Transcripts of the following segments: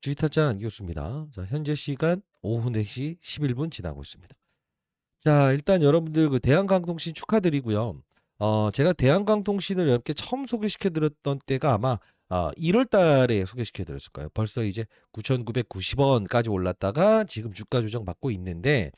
주식타짜 안기호수입니다. 자, 현재 시간 오후 4시 11분 지나고 있습니다. 자, 일단 여러분들 그 대한강통신 축하드리고요. 제가 대한강통신을 이렇게 처음 소개시켜드렸던 때가 아마 1월 달에 소개시켜드렸을 거예요. 벌써 이제 9,990원까지 올랐다가 지금 주가 조정 받고 있는데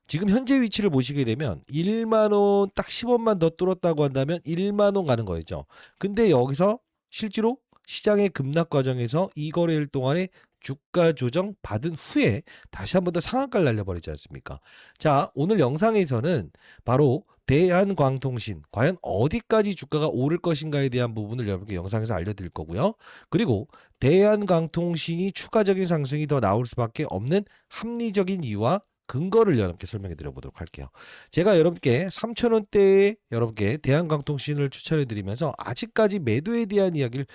지금 현재 위치를 보시게 되면 1만 원 딱 10원만 더 뚫었다고 한다면 1만 원 가는 거죠. 근데 여기서 실제로 시장의 급락 과정에서 이 거래일 동안에 주가 조정 받은 후에 다시 한 번 더 상한가를 날려버리지 않습니까? 자, 오늘 영상에서는 바로 대한광통신 과연 어디까지 주가가 오를 것인가에 대한 부분을 여러분께 영상에서 알려드릴 거고요. 그리고 대한광통신이 추가적인 상승이 더 나올 수밖에 없는 합리적인 이유와 근거를 여러분께 설명해 드려보도록 할게요. 제가 여러분께 3,000원대에 여러분께 대한광통신을 추천해 드리면서 아직까지 매도에 대한 이야기를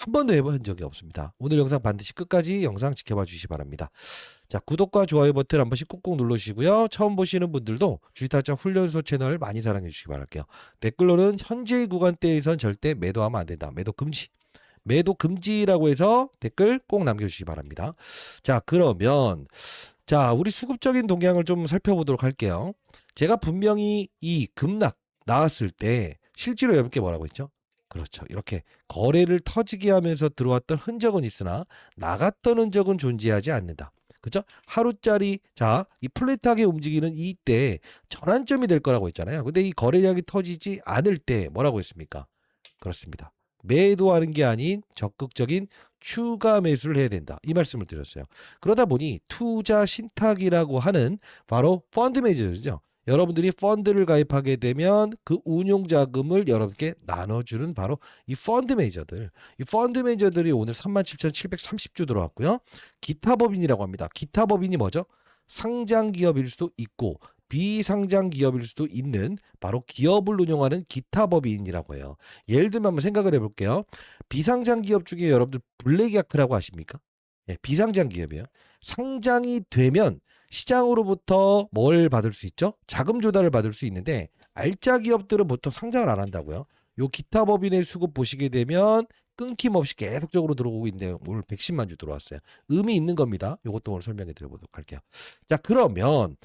한 번도 해본 적이 없습니다. 오늘 영상 반드시 끝까지 영상 지켜봐 주시기 바랍니다. 자, 구독과 좋아요 버튼 한 번씩 꾹꾹 눌러주시고요. 처음 보시는 분들도 주식타짜 훈련소 채널 많이 사랑해 주시기 바랄게요. 댓글로는 현재의 구간대에선 절대 매도하면 안 된다. 매도 금지. 매도 금지라고 해서 댓글 꼭 남겨주시기 바랍니다. 자, 그러면 우리 수급적인 동향을 좀 살펴보도록 할게요. 제가 분명히 이 급락 나왔을 때 실제로 여러분께 뭐라고 했죠? 그렇죠. 이렇게 거래를 터지게 하면서 들어왔던 흔적은 있으나 나갔던 흔적은 존재하지 않는다. 그죠? 하루짜리 이 플랫하게 움직이는 이때 전환점이 될 거라고 했잖아요. 근데 이 거래량이 터지지 않을 때 뭐라고 했습니까? 그렇습니다. 매도하는 게 아닌 적극적인 추가 매수를 해야 된다. 이 말씀을 드렸어요. 그러다 보니 투자 신탁이라고 하는 바로 펀드 매니저죠. 여러분들이 펀드를 가입하게 되면 그 운용 자금을 여러분께 나눠주는 바로 이 펀드 매니저들. 이 펀드 매니저들이 오늘 37,730주 들어왔고요. 기타 법인이라고 합니다. 기타 법인이 뭐죠? 상장 기업일 수도 있고 비상장 기업일 수도 있는 바로 기업을 운영하는 기타 법인이라고 해요. 예를 들면 한번 생각을 해볼게요. 비상장 기업 중에 여러분들 블랙야크라고 아십니까? 예, 비상장 기업이에요. 상장이 되면 시장으로부터 뭘 받을 수 있죠? 자금 조달을 받을 수 있는데 알짜 기업들은 보통 상장을 안 한다고요. 요 기타 법인의 수급 보시게 되면 끊김없이 계속적으로 들어오고 있는데 오늘 110만 주 들어왔어요. 의미 있는 겁니다. 요것도 오늘 설명해 드려보도록 할게요. 자, 그러면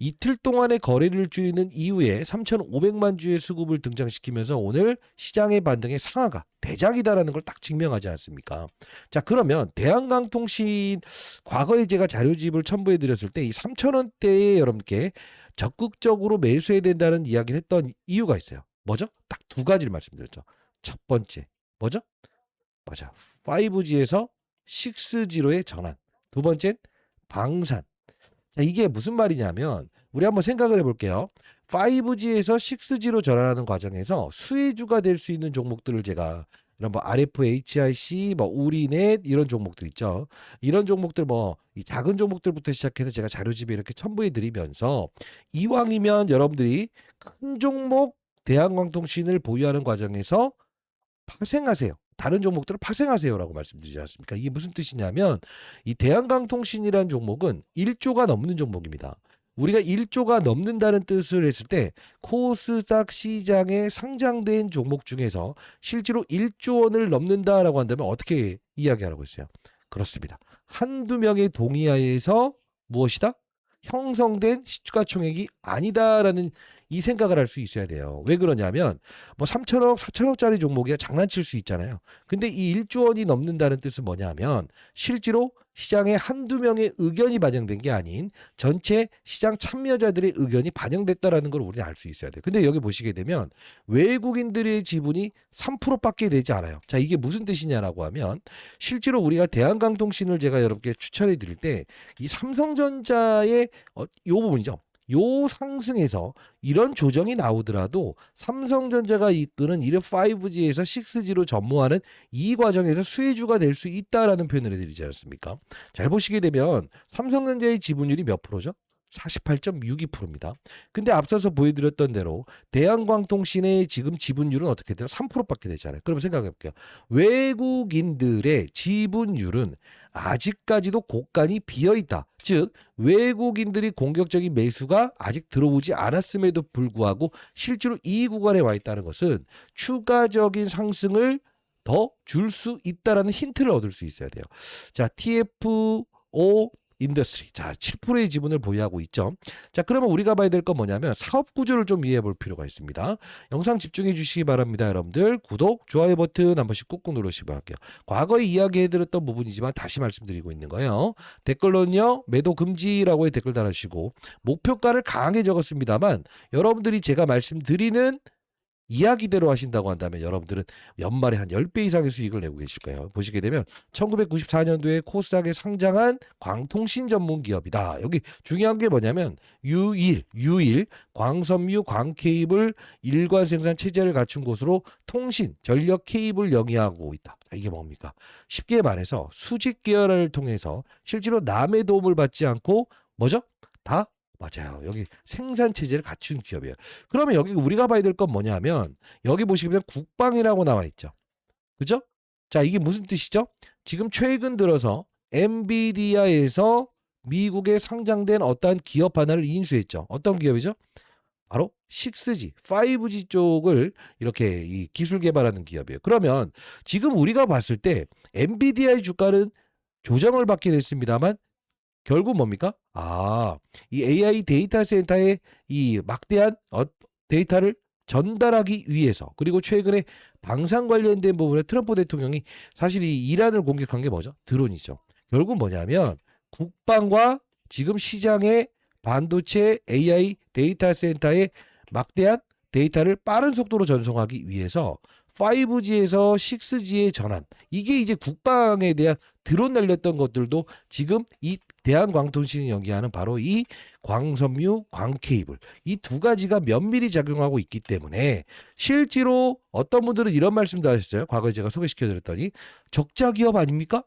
이틀 동안의 거래를 줄이는 이후에 3,500만 주의 수급을 등장시키면서 오늘 시장의 반등의 상하가 대작이다라는 걸 딱 증명하지 않습니까? 자, 그러면 대한강통신 과거에 제가 자료집을 첨부해 드렸을 때 이 3,000원대에 여러분께 적극적으로 매수해야 된다는 이야기를 했던 이유가 있어요. 뭐죠? 딱 두 가지를 말씀드렸죠. 첫 번째, 뭐죠? 맞아. 5G에서 6G로의 전환. 두 번째는 방산. 자, 이게 무슨 말이냐면 우리 한번 생각을 해볼게요. 5G에서 6G로 전환하는 과정에서 수혜주가 될 수 있는 종목들을 제가 이런 뭐 RFHIC, 뭐 우리넷 이런 종목들 있죠. 이런 종목들 뭐 이 작은 종목들부터 시작해서 제가 자료집에 이렇게 첨부해 드리면서 이왕이면 여러분들이 큰 종목 대한광통신을 보유하는 과정에서 파생하세요. 다른 종목들을 파생하세요라고 말씀드리지 않습니까? 이게 무슨 뜻이냐면 이 대한강통신이라는 종목은 1조가 넘는 종목입니다. 우리가 1조가 넘는다는 뜻을 했을 때 코스닥 시장에 상장된 종목 중에서 실제로 1조 원을 넘는다라고 한다면 어떻게 이야기하라고 했어요? 그렇습니다. 한두 명의 동의하에서 무엇이다? 형성된 시가총액이 아니다라는 이 생각을 할 수 있어야 돼요. 왜 그러냐면 뭐 3천억, 4천억짜리 종목이야 장난칠 수 있잖아요. 근데 이 1조 원이 넘는다는 뜻은 뭐냐면 실제로 시장에 한두 명의 의견이 반영된 게 아닌 전체 시장 참여자들의 의견이 반영됐다라는 걸 우리는 알 수 있어야 돼요. 근데 여기 보시게 되면 외국인들의 지분이 3%밖에 되지 않아요. 자, 이게 무슨 뜻이냐라고 하면 실제로 우리가 대한강통신을 제가 여러분께 추천해 드릴 때 이 삼성전자의 요 부분이죠. 요 상승에서 이런 조정이 나오더라도 삼성전자가 이끄는 이런 5G에서 6G로 전무하는 이 과정에서 수혜주가 될 수 있다라는 표현을 해드리지 않습니까? 잘 보시게 되면 삼성전자의 지분율이 몇 프로죠? 48.62%입니다. 근데 앞서서 보여드렸던 대로 대한광통신의 지금 지분율은 어떻게 돼요? 3%밖에 되잖아요. 그럼 생각해 볼게요. 외국인들의 지분율은 아직까지도 곳간이 비어있다. 즉 외국인들이 공격적인 매수가 아직 들어오지 않았음에도 불구하고 실제로 이 구간에 와 있다는 것은 추가적인 상승을 더 줄 수 있다라는 힌트를 얻을 수 있어야 돼요. 자, TFO 인더스트리. 자, 7%의 지분을 보유하고 있죠. 자, 그러면 우리가 봐야 될 건 뭐냐면 사업 구조를 좀 이해해 볼 필요가 있습니다. 영상 집중해 주시기 바랍니다, 여러분들. 구독, 좋아요 버튼 한 번씩 꾹꾹 누르시기 바랄게요. 과거에 이야기해 드렸던 부분이지만 다시 말씀드리고 있는 거예요. 댓글로는요, 매도 금지라고 댓글 달아주시고, 목표가를 강하게 적었습니다만, 여러분들이 제가 말씀드리는 이야기대로 하신다고 한다면 여러분들은 연말에 한 10배 이상의 수익을 내고 계실 거예요. 보시게 되면 1994년도에 코스닥에 상장한 광통신 전문 기업이다. 여기 중요한 게 뭐냐면 유일 광섬유 광케이블 일관 생산 체제를 갖춘 곳으로 통신 전력 케이블 영위하고 있다. 이게 뭡니까? 쉽게 말해서 수직 계열을 통해서 실제로 남의 도움을 받지 않고 뭐죠? 다 맞아요. 여기 생산 체제를 갖춘 기업이에요. 그러면 여기 우리가 봐야 될 건 뭐냐면 여기 보시면 국방이라고 나와 있죠. 그죠? 자, 이게 무슨 뜻이죠? 지금 최근 들어서 엔비디아에서 미국에 상장된 어떠한 기업 하나를 인수했죠. 어떤 기업이죠? 바로 6G, 5G 쪽을 이렇게 이 기술 개발하는 기업이에요. 그러면 지금 우리가 봤을 때 엔비디아의 주가는 조정을 받긴 했습니다만 결국 뭡니까? 이 AI 데이터 센터에 이 막대한 데이터를 전달하기 위해서, 그리고 최근에 방산 관련된 부분에 트럼프 대통령이 사실 이 이란을 공격한 게 뭐죠? 드론이죠. 결국 뭐냐면 국방과 지금 시장의 반도체 AI 데이터 센터에 막대한 데이터를 빠른 속도로 전송하기 위해서 5G에서 6G의 전환, 이게 이제 국방에 대한 드론 날렸던 것들도 지금 이 대한광통신이 연기하는 바로 이 광섬유 광케이블, 이 두 가지가 면밀히 작용하고 있기 때문에 실제로 어떤 분들은 이런 말씀도 하셨어요. 과거에 제가 소개시켜 드렸더니 적자 기업 아닙니까?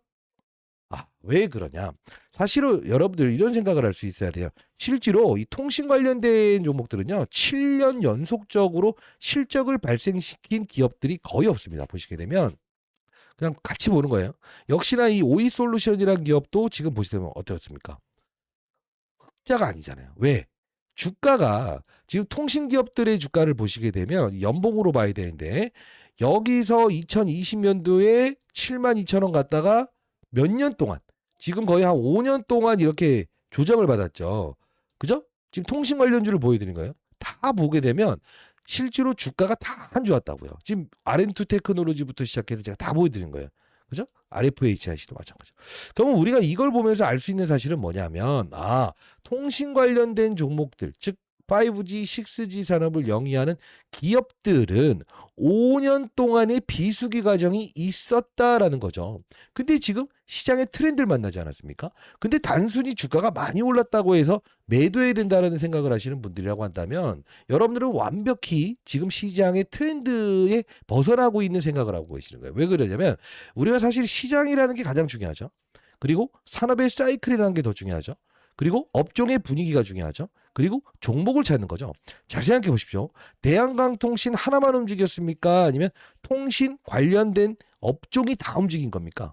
왜 그러냐? 사실은 여러분들 이런 생각을 할 수 있어야 돼요. 실제로 이 통신 관련된 종목들은요, 7년 연속적으로 실적을 발생시킨 기업들이 거의 없습니다. 보시게 되면 그냥 같이 보는 거예요. 역시나 이 오이솔루션이라는 기업도 지금 보시게 되면 어떻습니까? 흑자가 아니잖아요. 왜? 주가가 지금 통신 기업들의 주가를 보시게 되면 연봉으로 봐야 되는데 여기서 2020년도에 72,000원 갔다가 몇 년 동안, 지금 거의 한 5년 동안 이렇게 조정을 받았죠. 그죠? 지금 통신 관련주를 보여드린 거예요. 다 보게 되면 실제로 주가가 다 안 좋았다고요. 지금 RM2 테크놀로지부터 시작해서 제가 다 보여드린 거예요. 그죠? RFHIC도 마찬가지죠. 그러면 우리가 이걸 보면서 알 수 있는 사실은 뭐냐면 통신 관련된 종목들, 즉 5G, 6G 산업을 영위하는 기업들은 5년 동안의 비수기 과정이 있었다라는 거죠. 근데 지금 시장의 트렌드를 만나지 않았습니까? 근데 단순히 주가가 많이 올랐다고 해서 매도해야 된다는 생각을 하시는 분들이라고 한다면 여러분들은 완벽히 지금 시장의 트렌드에 벗어나고 있는 생각을 하고 계시는 거예요. 왜 그러냐면 우리가 사실 시장이라는 게 가장 중요하죠. 그리고 산업의 사이클이라는 게 더 중요하죠. 그리고 업종의 분위기가 중요하죠. 그리고 종목을 찾는 거죠. 잘 생각해 보십시오. 대한강통신 하나만 움직였습니까? 아니면 통신 관련된 업종이 다 움직인 겁니까?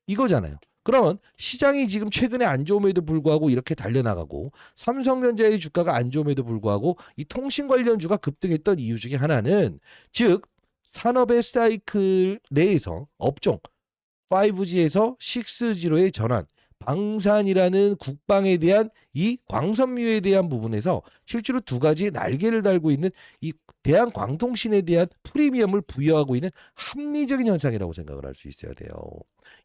이거잖아요. 그러면 시장이 지금 최근에 안 좋음에도 불구하고 이렇게 달려나가고 삼성전자의 주가가 안 좋음에도 불구하고 이 통신 관련주가 급등했던 이유 중에 하나는 즉 산업의 사이클 내에서 업종 5G에서 6G로의 전환, 방산이라는 국방에 대한 이 광섬유에 대한 부분에서 실제로 두 가지 날개를 달고 있는 이 대한광통신에 대한 프리미엄을 부여하고 있는 합리적인 현상이라고 생각을 할 수 있어야 돼요.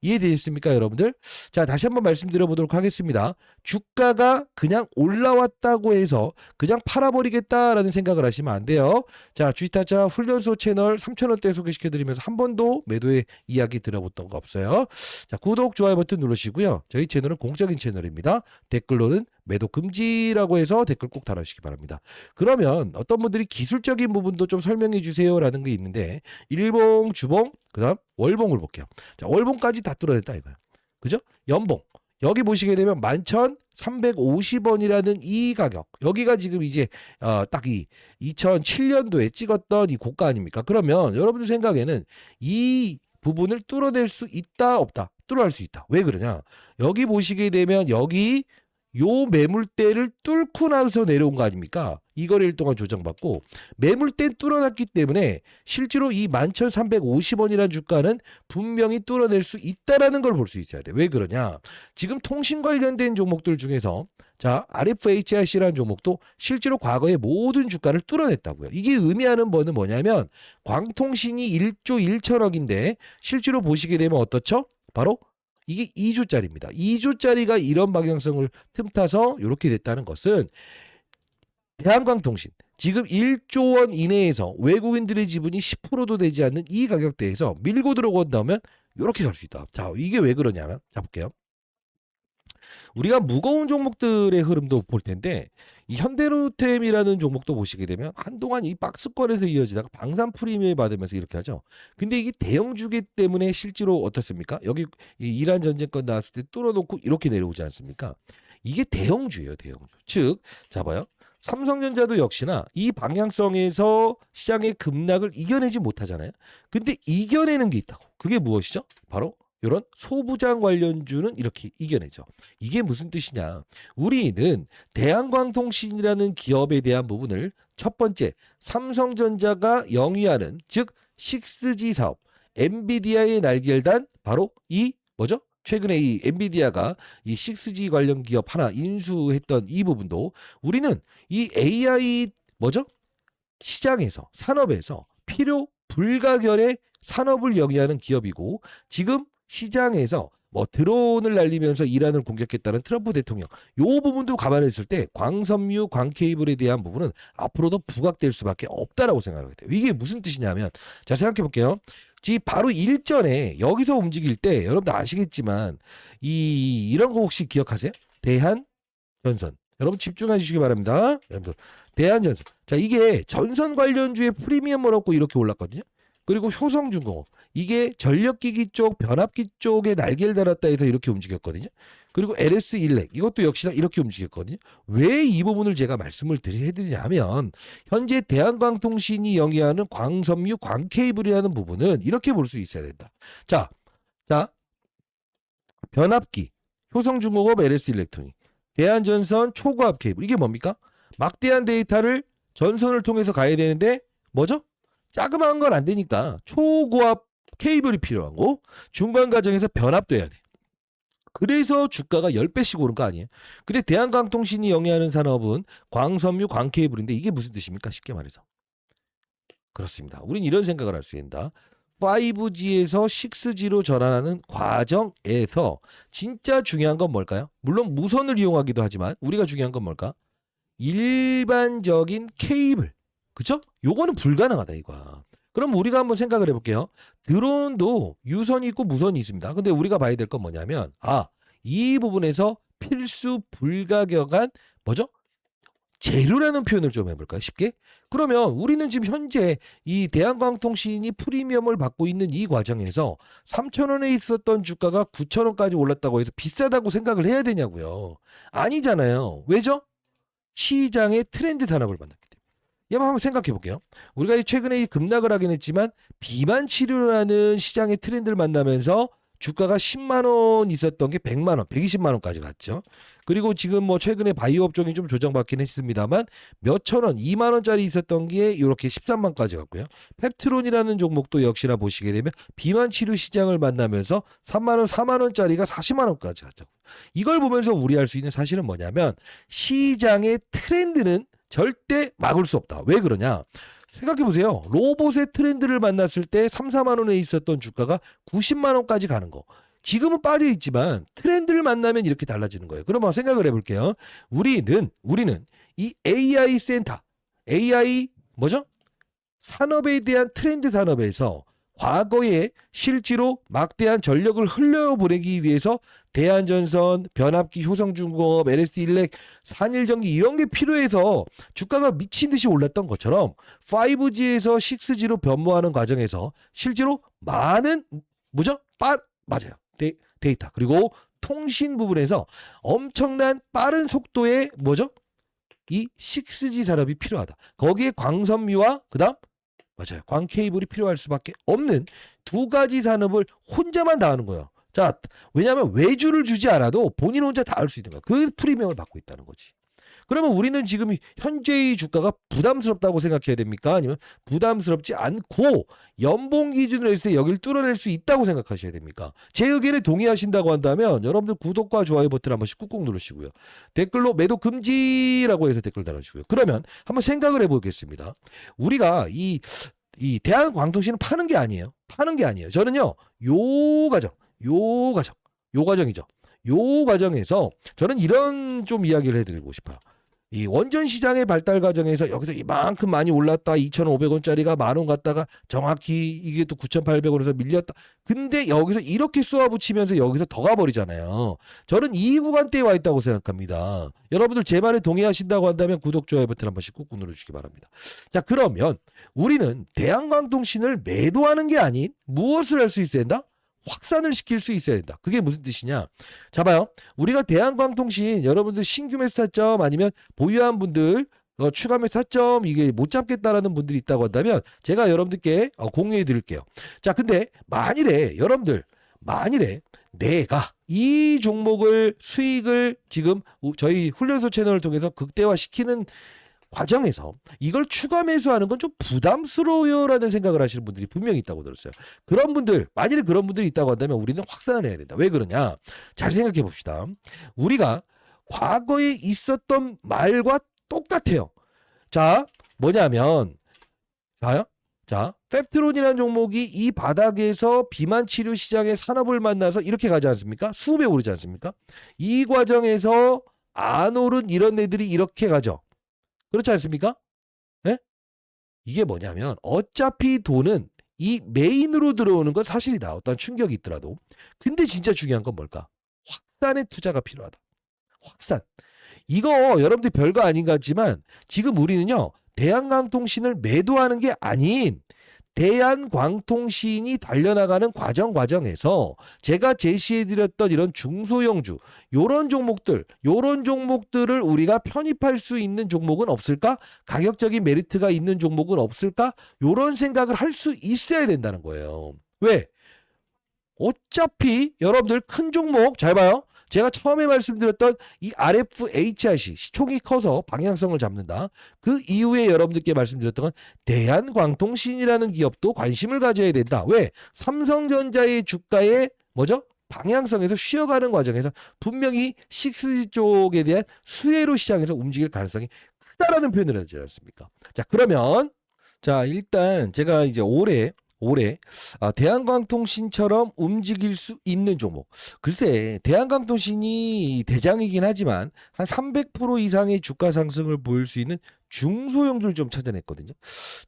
이해되셨습니까, 여러분들? 자, 다시 한번 말씀드려보도록 하겠습니다. 주가가 그냥 올라왔다고 해서 그냥 팔아버리겠다라는 생각을 하시면 안 돼요. 자, 주식타짜 훈련소 채널 3,000원대 소개시켜드리면서 한 번도 매도의 이야기 들어봤던 거 없어요. 자, 구독, 좋아요 버튼 누르시고요. 저희 채널은 공적인 채널입니다. 댓글로는 매도 금지라고 해서 댓글 꼭 달아주시기 바랍니다. 그러면 어떤 분들이 기술적인 부분도 좀 설명해 주세요라는 게 있는데 일봉, 주봉, 그다음 월봉을 볼게요. 자, 월봉까지 다 뚫어냈다 이거예요. 그죠? 연봉. 여기 보시게 되면 11,350원이라는 이 가격. 여기가 지금 이제 딱 이 2007년도에 찍었던 이 고가 아닙니까? 그러면 여러분들 생각에는 이 부분을 뚫어낼 수 있다, 없다? 뚫어낼 수 있다. 왜 그러냐? 여기 보시게 되면 여기 요 매물대를 뚫고 나서 내려온 거 아닙니까? 이 거래일 동안 조정받고 매물대 뚫어놨기 때문에 실제로 이 11,350원이라는 주가는 분명히 뚫어낼 수 있다라는 걸 볼 수 있어야 돼. 왜 그러냐? 지금 통신 관련된 종목들 중에서 자, RFHIC라는 종목도 실제로 과거의 모든 주가를 뚫어냈다고요. 이게 의미하는 바는 뭐냐면 광통신이 1조 1천억인데 실제로 보시게 되면 어떻죠? 바로 이게 2조짜리입니다. 2조짜리가 이런 방향성을 틈타서 이렇게 됐다는 것은 대한광통신 지금 1조 원 이내에서 외국인들의 지분이 10%도 되지 않는 이 가격대에서 밀고 들어온다면 이렇게 갈 수 있다. 자, 이게 왜 그러냐면 자 볼게요. 우리가 무거운 종목들의 흐름도 볼 텐데 이 현대로템이라는 종목도 보시게 되면 한동안 이 박스권에서 이어지다가 방산 프리미엄 받으면서 이렇게 하죠. 근데 이게 대형 주계 때문에 실제로 어떻습니까? 여기 이 이란 전쟁권 나왔을 때 뚫어놓고 이렇게 내려오지 않습니까? 이게 대형주예요, 대형주. 즉, 자 봐요. 삼성전자도 역시나 이 방향성에서 시장의 급락을 이겨내지 못하잖아요. 근데 이겨내는 게 있다고. 그게 무엇이죠? 바로 이런 소부장 관련주는 이렇게 이겨내죠. 이게 무슨 뜻이냐? 우리는 대한광통신이라는 기업에 대한 부분을 첫 번째 삼성전자가 영위하는 즉 6G 사업 엔비디아의 날개를 바로 이 뭐죠? 최근에 이 엔비디아가 이 6G 관련 기업 하나 인수했던 이 부분도 우리는 이 AI 뭐죠? 시장에서 산업에서 필요 불가결의 산업을 영위하는 기업이고 지금 시장에서 뭐 드론을 날리면서 이란을 공격했다는 트럼프 대통령 요 부분도 감안했을 때 광섬유, 광케이블에 대한 부분은 앞으로도 부각될 수밖에 없다라고 생각하게 돼요. 이게 무슨 뜻이냐면 자 생각해 볼게요. 바로 일전에 여기서 움직일 때 여러분들 아시겠지만 이런 거 혹시 기억하세요? 대한전선 여러분 집중해 주시기 바랍니다. 여러분들 대한전선 자 이게 전선 관련주의 프리미엄을 얻고 이렇게 올랐거든요. 그리고 효성중공업 이게 전력기기 쪽 변압기 쪽에 날개를 달았다 해서 이렇게 움직였거든요. 그리고 LS1렉 이것도 역시나 이렇게 움직였거든요. 왜 이 부분을 제가 말씀을 해드리냐면 현재 대한광통신이 영위하는 광섬유 광케이블이라는 부분은 이렇게 볼 수 있어야 된다. 자 변압기 효성중공업 LS일렉트로닉 대한전선 초고압 케이블 이게 뭡니까? 막대한 데이터를 전선을 통해서 가야 되는데 뭐죠? 자그마한 건 안 되니까 초고압 케이블이 필요한 거 중간 과정에서 변압돼야 돼. 그래서 주가가 10배씩 오른 거 아니에요. 근데 대한광통신이 영위하는 산업은 광섬유 광케이블인데 이게 무슨 뜻입니까? 쉽게 말해서. 그렇습니다. 우린 이런 생각을 할 수 있다. 5G에서 6G로 전환하는 과정에서 진짜 중요한 건 뭘까요? 물론 무선을 이용하기도 하지만 우리가 중요한 건 뭘까? 일반적인 케이블. 그쵸? 요거는 불가능하다 이거야. 그럼 우리가 한번 생각을 해볼게요. 드론도 유선이 있고 무선이 있습니다. 근데 우리가 봐야 될 건 뭐냐면 이 부분에서 필수 불가결한 뭐죠? 재료라는 표현을 좀 해볼까요? 쉽게? 그러면 우리는 지금 현재 이 대한광통신이 프리미엄을 받고 있는 이 과정에서 3,000원에 있었던 주가가 9,000원까지 올랐다고 해서 비싸다고 생각을 해야 되냐고요. 아니잖아요. 왜죠? 시장의 트렌드 단합을 만났기 때문에. 한번 생각해 볼게요. 우리가 최근에 급락을 하긴 했지만 비만 치료라는 시장의 트렌드를 만나면서 주가가 10만 원 있었던 게 100만 원, 120만 원까지 갔죠. 그리고 지금 뭐 최근에 바이오 업종이 좀 조정받긴 했습니다만 몇천 원, 2만 원짜리 있었던 게 이렇게 13만까지 갔고요. 펩트론이라는 종목도 역시나 보시게 되면 비만 치료 시장을 만나면서 3만 원, 4만 원짜리가 40만 원까지 갔죠. 이걸 보면서 우려할 수 있는 사실은 뭐냐면 시장의 트렌드는 절대 막을 수 없다. 왜 그러냐? 생각해보세요. 로봇의 트렌드를 만났을 때 3, 4만 원에 있었던 주가가 90만 원까지 가는 거. 지금은 빠져있지만 트렌드를 만나면 이렇게 달라지는 거예요. 그럼 한번 생각을 해볼게요. 우리는 이 AI 센터, AI 뭐죠? 산업에 대한 트렌드 산업에서 과거에 실제로 막대한 전력을 흘려보내기 위해서 대한전선, 변압기, 효성중공업, LS1렉, 산일전기 이런 게 필요해서 주가가 미친 듯이 올랐던 것처럼 5G에서 6G로 변모하는 과정에서 실제로 많은 뭐죠? 맞아요. 데이터 그리고 통신 부분에서 엄청난 빠른 속도의 뭐죠? 이 6G 산업이 필요하다. 거기에 광섬유와 그다음 맞아요. 광케이블이 필요할 수밖에 없는 두 가지 산업을 혼자만 다 하는 거예요. 자, 왜냐하면 외주를 주지 않아도 본인 혼자 다 할 수 있는 거야. 그 프리미엄을 받고 있다는 거지. 그러면 우리는 지금 현재의 주가가 부담스럽다고 생각해야 됩니까? 아니면 부담스럽지 않고 연봉 기준으로 했을 때 여길 뚫어낼 수 있다고 생각하셔야 됩니까? 제 의견에 동의하신다고 한다면 여러분들 구독과 좋아요 버튼 한 번씩 꾹꾹 누르시고요. 댓글로 매도 금지라고 해서 댓글 달아주고요. 그러면 한번 생각을 해보겠습니다. 우리가 이 대한광통신은 파는 게 아니에요. 파는 게 아니에요. 저는요, 요 과정이죠. 요 과정에서 저는 이런 좀 이야기를 해드리고 싶어요. 이 원전 시장의 발달 과정에서 여기서 이만큼 많이 올랐다. 2,500원짜리가 10,000원 갔다가 정확히 이게 또 9,800원에서 밀렸다. 근데 여기서 이렇게 쏘아붙이면서 여기서 더 가버리잖아요. 저는 이 구간대에 와 있다고 생각합니다. 여러분들 제 말에 동의하신다고 한다면 구독, 좋아요 버튼 한 번씩 꾹꾹 눌러주시기 바랍니다. 자, 그러면 우리는 대한광통신을 매도하는 게 아닌 무엇을 할 수 있어야 된다? 확산을 시킬 수 있어야 된다. 그게 무슨 뜻이냐? 자, 봐요. 우리가 대한광통신 여러분들 신규 매수 타점 아니면 보유한 분들 추가 매수 타점 이게 못 잡겠다라는 분들이 있다고 한다면 제가 여러분들께 공유해 드릴게요. 자, 근데 만일에 내가 이 종목을 수익을 지금 저희 훈련소 채널을 통해서 극대화시키는 과정에서 이걸 추가 매수하는 건 좀 부담스러워요라는 생각을 하시는 분들이 분명히 있다고 들었어요. 그런 분들, 만일에 그런 분들이 있다고 한다면 우리는 확산을 해야 된다. 왜 그러냐? 잘 생각해 봅시다. 우리가 과거에 있었던 말과 똑같아요. 자, 뭐냐면, 봐요. 자, 펩트론이라는 종목이 이 바닥에서 비만 치료 시장의 산업을 만나서 이렇게 가지 않습니까? 수배 오르지 않습니까? 이 과정에서 안 오른 이런 애들이 이렇게 가죠. 그렇지 않습니까? 예? 이게 뭐냐면 어차피 돈은 이 메인으로 들어오는 건 사실이다. 어떤 충격이 있더라도. 근데 진짜 중요한 건 뭘까? 확산의 투자가 필요하다. 확산. 이거 여러분들 별거 아닌 것 같지만 지금 우리는요. 대한광통신을 매도하는 게 아닌 대한광통신이 달려나가는 과정에서 제가 제시해드렸던 이런 중소형주 요런 종목들을 우리가 편입할 수 있는 종목은 없을까? 가격적인 메리트가 있는 종목은 없을까? 요런 생각을 할 수 있어야 된다는 거예요. 왜? 어차피 여러분들 큰 종목 잘 봐요. 제가 처음에 말씀드렸던 이 RFHIC 시총이 커서 방향성을 잡는다. 그 이후에 여러분들께 말씀드렸던 건 대한광통신이라는 기업도 관심을 가져야 된다. 왜? 삼성전자의 주가의 뭐죠? 방향성에서 쉬어가는 과정에서 분명히 6G 쪽에 대한 수혜로 시장에서 움직일 가능성이 크다라는 표현을 하지 않습니까? 자, 그러면 자, 일단 제가 이제 올해 대한광통신처럼 움직일 수 있는 종목. 글쎄, 대한광통신이 대장이긴 하지만 한 300% 이상의 주가 상승을 보일 수 있는 중소형주를 좀 찾아냈거든요.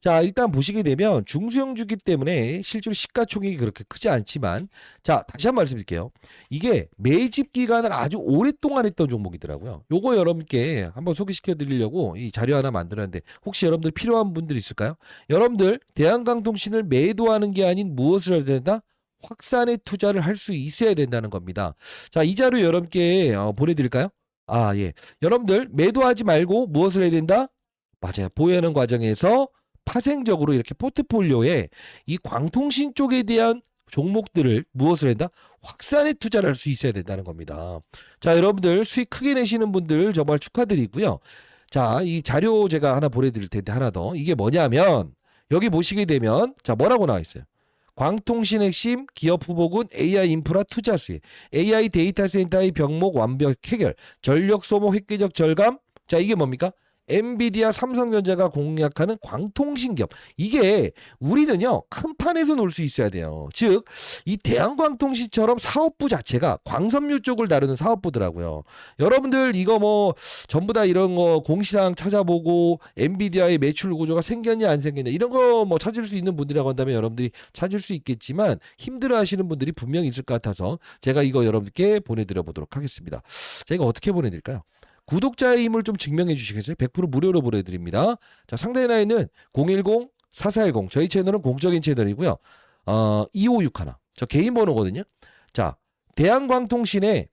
자, 일단 보시게 되면 중소형주기 때문에 실제로 시가총액이 그렇게 크지 않지만, 자, 다시 한번 말씀드릴게요. 이게 매집 기간을 아주 오랫동안 했던 종목이더라고요. 요거 여러분께 한번 소개시켜 드리려고 이 자료 하나 만들었는데 혹시 여러분들 필요한 분들 있을까요? 여러분들 대한광통신을 매도하는 게 아닌 무엇을 해야 된다? 확산의 투자를 할 수 있어야 된다는 겁니다. 자, 이 자료 여러분께 보내드릴까요? 아, 예. 여러분들 매도하지 말고 무엇을 해야 된다? 맞아요. 보유하는 과정에서 파생적으로 이렇게 포트폴리오에 이 광통신 쪽에 대한 종목들을 무엇을 한다? 확산에 투자를 할 수 있어야 된다는 겁니다. 자, 여러분들 수익 크게 내시는 분들 정말 축하드리고요. 자, 이 자료 제가 하나 보내드릴 텐데 하나 더. 이게 뭐냐면 여기 보시게 되면 자, 뭐라고 나와 있어요? 광통신 핵심 기업 후보군 AI 인프라 투자 수익, AI 데이터 센터의 병목 완벽 해결, 전력 소모 획기적 절감. 자, 이게 뭡니까? 엔비디아, 삼성전자가 공략하는 광통신 기업. 이게 우리는요 큰 판에서 놀 수 있어야 돼요. 즉 이 대한광통신처럼 사업부 자체가 광섬유 쪽을 다루는 사업부더라고요. 여러분들 이거 뭐 전부 다 이런 거 공시사항 찾아보고 엔비디아의 매출 구조가 생겼냐 안 생겼냐 이런 거 뭐 찾을 수 있는 분들이라고 한다면 여러분들이 찾을 수 있겠지만 힘들어하시는 분들이 분명히 있을 것 같아서 제가 이거 여러분들께 보내드려 보도록 하겠습니다. 제가 어떻게 보내드릴까요? 구독자의 힘을 좀 증명해 주시겠어요? 100% 무료로 보내드립니다. 자, 상단에 나 있는 010-4410 저희 채널은 공적인 채널이고요. 2561 저 개인 번호거든요. 자, 대한광통신의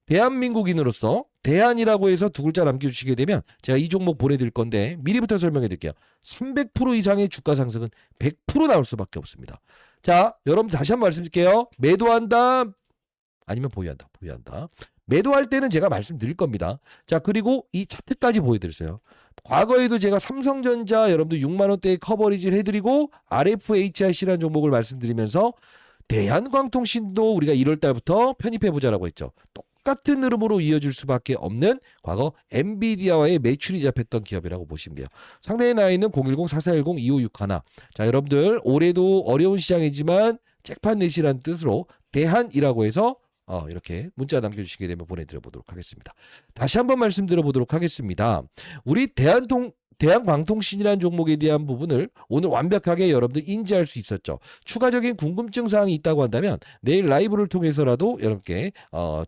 대한민국인으로서 대안이라고 해서 두 글자 남겨주시게 되면 제가 이 종목 보내드릴 건데 미리부터 설명해 드릴게요. 300% 이상의 주가 상승은 100% 나올 수밖에 없습니다. 자, 여러분 다시 한번 말씀드릴게요. 매도한다 아니면 보유한다. 보유한다. 매도할 때는 제가 말씀드릴 겁니다. 자, 그리고 이 차트까지 보여드렸어요. 과거에도 제가 삼성전자 여러분들 6만 원대에 커버리지를 해드리고 RFHIC라는 종목을 말씀드리면서 대한광통신도 우리가 1월 달부터 편입해보자라고 했죠. 똑같은 흐름으로 이어질 수밖에 없는 과거 엔비디아와의 매출이 잡혔던 기업이라고 보시면 돼요. 상대의 나이는 010-4410-2561. 자, 여러분들 올해도 어려운 시장이지만 잭판 내시라는 뜻으로 대한이라고 해서 이렇게 문자 남겨주시게 되면 보내드려 보도록 하겠습니다. 다시 한번 말씀드려 보도록 하겠습니다. 우리 대한광통신이라는 종목에 대한 부분을 오늘 완벽하게 여러분들 인지할 수 있었죠. 추가적인 궁금증 사항이 있다고 한다면 내일 라이브를 통해서라도 여러분께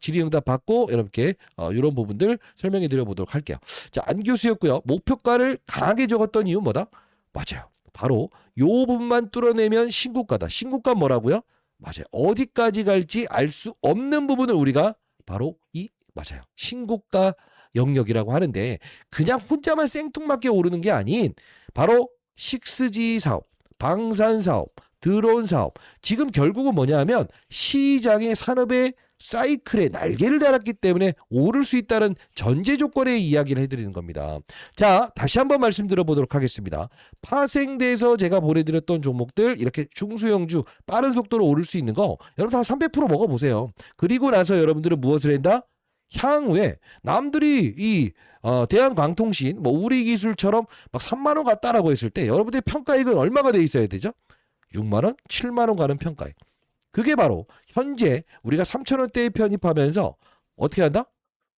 질의응답 받고 여러분께 이런 부분들 설명해 드려 보도록 할게요. 자, 안 교수였고요. 목표가를 강하게 적었던 이유 뭐다? 맞아요. 바로 요 부분만 뚫어내면 신고가다. 신고가 뭐라고요? 맞아요. 어디까지 갈지 알 수 없는 부분을 우리가 바로 맞아요. 신고가 영역이라고 하는데 그냥 혼자만 생뚱맞게 오르는 게 아닌 바로 6G 사업, 방산 사업, 드론 사업. 지금 결국은 뭐냐 하면 시장의 산업의 사이클에 날개를 달았기 때문에 오를 수 있다는 전제 조건의 이야기를 해드리는 겁니다. 자, 다시 한번 말씀드려 보도록 하겠습니다. 파생돼서 제가 보내드렸던 종목들 이렇게 중소형주 빠른 속도로 오를 수 있는 거 여러분 다 300% 먹어보세요. 그리고 나서 여러분들은 무엇을 한다? 향후에 남들이 이 대한광통신 뭐 우리기술처럼 막 3만 원 갔다라고 했을 때 여러분들의 평가액은 얼마가 돼 있어야 되죠? 6만 원, 7만 원 가는 평가액. 그게 바로 현재 우리가 3,000원대에 편입하면서 어떻게 한다?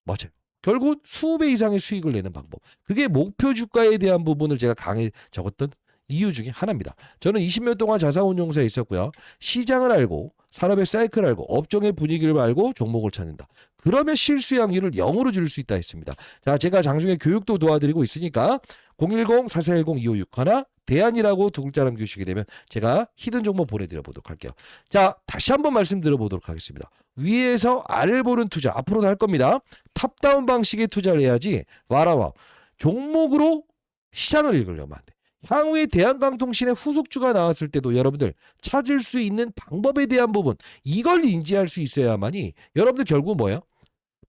맞아요. 결국 수배 이상의 수익을 내는 방법. 그게 목표 주가에 대한 부분을 제가 강하게 적었던 이유 중에 하나입니다. 저는 20년 동안 자산운용사에 있었고요. 시장을 알고 산업의 사이클을 알고 업종의 분위기를 알고 종목을 찾는다. 그러면 실수 확률을 0으로 줄일 수 있다 했습니다. 자, 제가 장중에 교육도 도와드리고 있으니까 010-4410-2561 대안이라고 두 글자 남겨주시게 되면 제가 히든 종목 보내드려 보도록 할게요. 자, 다시 한번 말씀드려 보도록 하겠습니다. 위에서 아래를 보는 투자 앞으로도 할 겁니다. 탑다운 방식의 투자를 해야지 와라와 종목으로 시장을 읽으려면 안 돼. 향후에 대한광통신의 후속주가 나왔을 때도 여러분들 찾을 수 있는 방법에 대한 부분 이걸 인지할 수 있어야만이 여러분들 결국 뭐예요?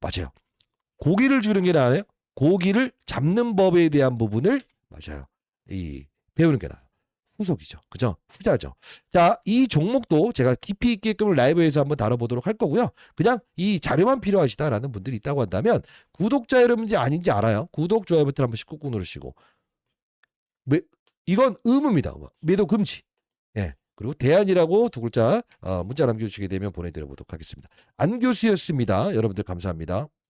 맞아요. 고기를 주는 게 나아요. 고기를 잡는 법에 대한 부분을 맞아요. 배우는 게 나아요. 후속이죠. 그죠? 후자죠. 자, 이 종목도 제가 깊이 있게끔 라이브에서 한번 다뤄보도록 할 거고요. 그냥 이 자료만 필요하시다라는 분들이 있다고 한다면 구독자 여러분인지 아닌지 알아요. 구독, 좋아요 버튼 한 번씩 꾹꾹 누르시고 이건 의무입니다. 매도 금지. 예. 그리고 대안이라고 두 글자 문자 남겨주시게 되면 보내드려 보도록 하겠습니다. 안교수였습니다. 여러분들 감사합니다.